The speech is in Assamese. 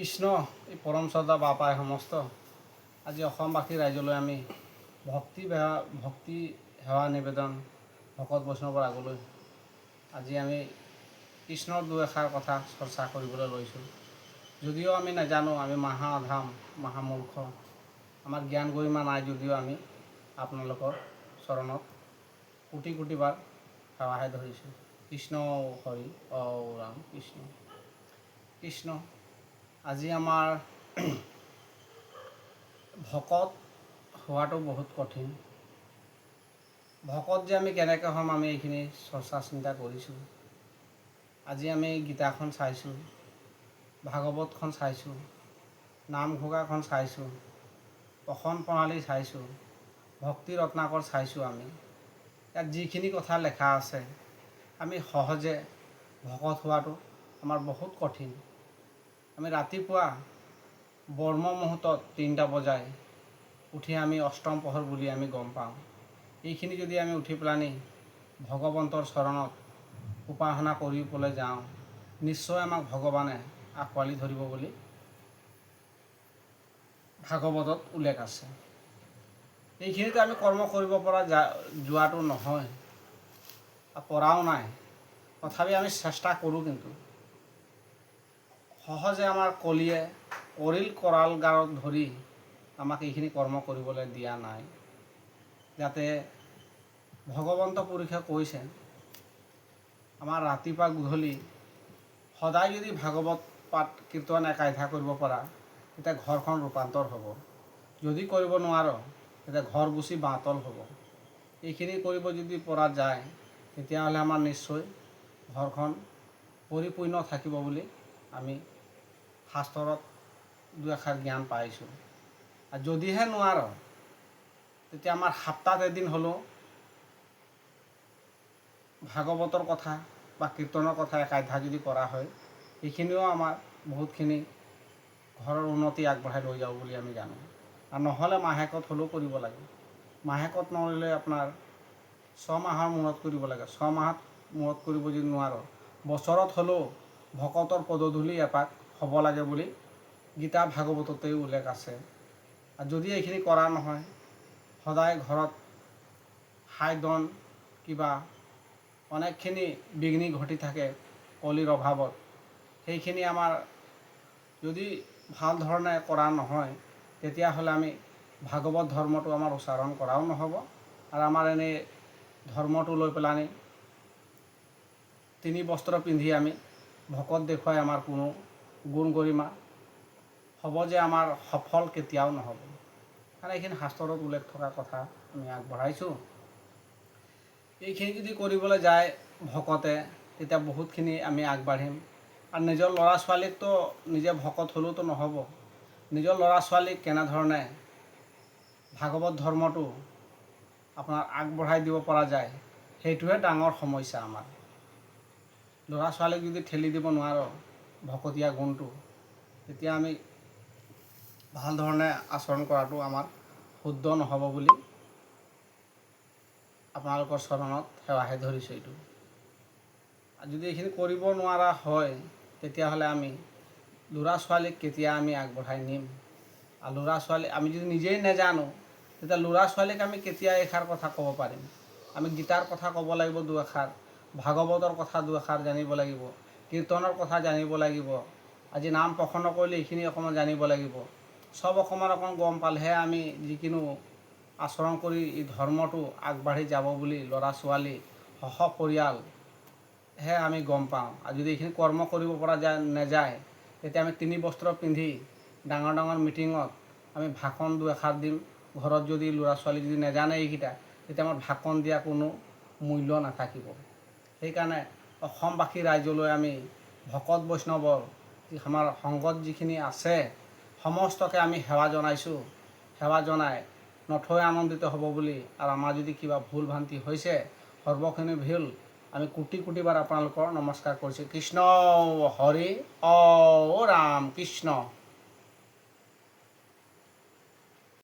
কৃষ্ণ এই পৰম শ্ৰদ্ধা বাপাই সমস্ত আজি অসমবাসী ৰাইজলৈ আমি ভক্তি সেৱা নিবেদন ভকত বৈষ্ণৱৰ আগলৈ আজি আমি কৃষ্ণৰ দুই এষাৰ কথা চৰ্চা কৰিবলৈ লৈছোঁ। যদিও আমি নাজানো, আমি মহাধাম মহামূৰ্খ, আমাৰ জ্ঞান গৰিমা নাই, যদিও আমি আপোনালোকৰ চৰণত কোটি কোটিবাৰ সেৱাহে ধৰিছোঁ। কৃষ্ণ হৰি অ ৰাম কৃষ্ণ কৃষ্ণ। আজি আমাৰ ভকত হোৱাটো বহুত কঠিন। ভকত যে আমি কেনেকৈ হ'ম, আমি এইখিনি চৰ্চা চিন্তা কৰিছোঁ। আজি আমি গীতাখন চাইছোঁ, ভাগৱতখন চাইছোঁ, নামঘোষাখন চাইছোঁ, প্ৰসন প্ৰণালী চাইছোঁ, ভক্তি ৰত্নাকৰ চাইছোঁ। আমি ইয়াত যিখিনি কথা লেখা আছে, আমি সহজে ভকত হোৱাটো আমাৰ বহুত কঠিন। আমি ৰাতিপুৱা ব্ৰহ্ম মুহূৰ্তত 3টা বজাই উঠি আমি অষ্টম প্ৰহৰ বুলি আমি গম পাওঁ। এইখিনি যদি আমি উঠি পেলানি ভগৱন্তৰ চৰণত উপাসনা কৰিবলৈ যাওঁ, নিশ্চয় আমাক ভগৱানে আঁকোৱালি ধৰিব বুলি ভাগৱতত উল্লেখ আছে। এইখিনিতে আমি কৰ্ম কৰিব পৰা যোৱাটো নহয়, পৰাও নাই। তথাপি আমি চেষ্টা কৰোঁ, কিন্তু সহজে আমাৰ কলিয়ে কৰাল গাৰত ধৰি আমাক এইখিনি কৰ্ম কৰিবলৈ দিয়া নাই। যাতে ভগৱন্ত পুৰুষে কৈছে, আমাৰ ৰাতিপুৱা গধূলি সদায় যদি ভাগৱত পাঠ কীৰ্তন একাধ্যায় কৰিব পৰা, তেতিয়া ঘৰখন ৰূপান্তৰ হ'ব। যদি কৰিব নোৱাৰ, তেতিয়া ঘৰ গুচি বাঁতল হ'ব। এইখিনি কৰিব যদি পৰা যায়, তেতিয়াহ'লে আমাৰ নিশ্চয় ঘৰখন পৰিপূৰ্ণ থাকিব বুলি আমি শাস্ত্ৰত দুই এষাৰ জ্ঞান পাইছোঁ। আৰু যদিহে নোৱাৰ, তেতিয়া আমাৰ সপ্তাহত এদিন হ'লেও ভাগৱতৰ কথা বা কীৰ্তনৰ কথা একাধ্যায় যদি কৰা হয়, এইখিনিও আমাৰ বহুতখিনি ঘৰৰ উন্নতি আগবঢ়াই লৈ যাব বুলি আমি জানো। আৰু নহ'লে মাহেকত হ'লেও কৰিব লাগে। মাহেকত নহ'লে আপোনাৰ 6 মাহৰ মূৰত কৰিব লাগে। 6 মাহত মূৰত কৰিব যদি নোৱাৰ, বছৰত হ'লেও ভকতৰ পদধূলি এপাক হ'ব লাগে বুলি গীতা ভাগৱততেই উল্লেখ আছে। আৰু যদি এইখিনি কৰা নহয়, সদায় ঘৰত হাইদন কিবা অনেকখিনি বিঘ্নি ঘটি থাকে কলিৰ অভাৱত, সেইখিনি আমাৰ যদি ভাল ধৰণে কৰা নহয়, তেতিয়াহ'লে আমি ভাগৱত ধৰ্মটো আমাৰ উচ্চাৰণ কৰাও নহ'ব। আৰু আমাৰ এনেই ধৰ্মটো লৈ পেলাই 3 বস্ত্ৰ পিন্ধি আমি ভকত দেখুৱাই আমাৰ কোনো গুণ গৰিমা হ'ব যে আমাৰ সফল কেতিয়াও নহ'ব। কাৰণ এইখিনি শাস্ত্ৰত উল্লেখ থকা কথা আমি আগবঢ়াইছোঁ। এইখিনি যদি কৰিবলৈ যায় ভকতে, তেতিয়া বহুতখিনি আমি আগবাঢ়িম। আৰু নিজৰ ল'ৰা ছোৱালীকতো নিজে ভকত হ'লেওতো নহ'ব। নিজৰ ল'ৰা ছোৱালীক কেনেধৰণে ভাগৱত ধৰ্মটো আপোনাৰ আগবঢ়াই দিব পৰা যায়, সেইটোহে ডাঙৰ সমস্যা আমাৰ। ল'ৰা ছোৱালীক যদি ঠেলি দিব নোৱাৰ ভকতীয়া গুণটো, তেতিয়া আমি ভাল ধৰণে আচৰণ কৰাটো আমাৰ শুদ্ধ নহ'ব বুলি আপোনালোকৰ চৰণত সেৱাহে ধৰিছোঁ। এইটো যদি এইখিনি কৰিব নোৱাৰা হয়, তেতিয়াহ'লে আমি ল'ৰা ছোৱালীক কেতিয়া আমি আগবঢ়াই নিম? আৰু ল'ৰা ছোৱালী আমি যদি নিজেই নাজানো, তেতিয়া ল'ৰা ছোৱালীক আমি কেতিয়া এষাৰ কথা ক'ব পাৰিম? আমি গীতাৰ কথা ক'ব লাগিব দুই এষাৰ, ভাগৱতৰ কথা দুই এষাৰ জানিব লাগিব, কীৰ্তনৰ কথা জানিব লাগিব। আজি নাম প্ৰসন্ন কৰিলে এইখিনি অকণমান জানিব লাগিব। চব অকণমান গম পালেহে আমি যিকোনো আচৰণ কৰি এই ধৰ্মটো আগবাঢ়ি যাব বুলি ল'ৰা ছোৱালী পৰিয়ালহে আমি গম পাওঁ। আৰু যদি এইখিনি কৰ্ম কৰিব পৰা নাযায়, তেতিয়া আমি 3 বস্ত্ৰ পিন্ধি ডাঙৰ ডাঙৰ মিটিঙত আমি ভাষণ দুই এষাৰ দিম। ঘৰত যদি ল'ৰা ছোৱালী যদি নাজানে এইকেইটা, তেতিয়া আমাৰ ভাষণ দিয়া কোনো মূল্য নাথাকিব। সেইকাৰণে অসমবাসী ৰাইজলৈ আমি ভকত বৈষ্ণৱৰ আমাৰ সংগত যিখিনি আছে, সমস্তকে আমি সেৱা জনাইছোঁ। সেৱা জনাই নথৈ আনন্দিত হ'ব বুলি, আৰু আমাৰ যদি কিবা ভুল ভ্ৰান্তি হৈছে, সৰ্বখিনি ভুল আমি কোটি কোটিবাৰ আপোনালোকৰ নমস্কাৰ কৰিছোঁ। কৃষ্ণ হৰি অ ৰাম কৃষ্ণ।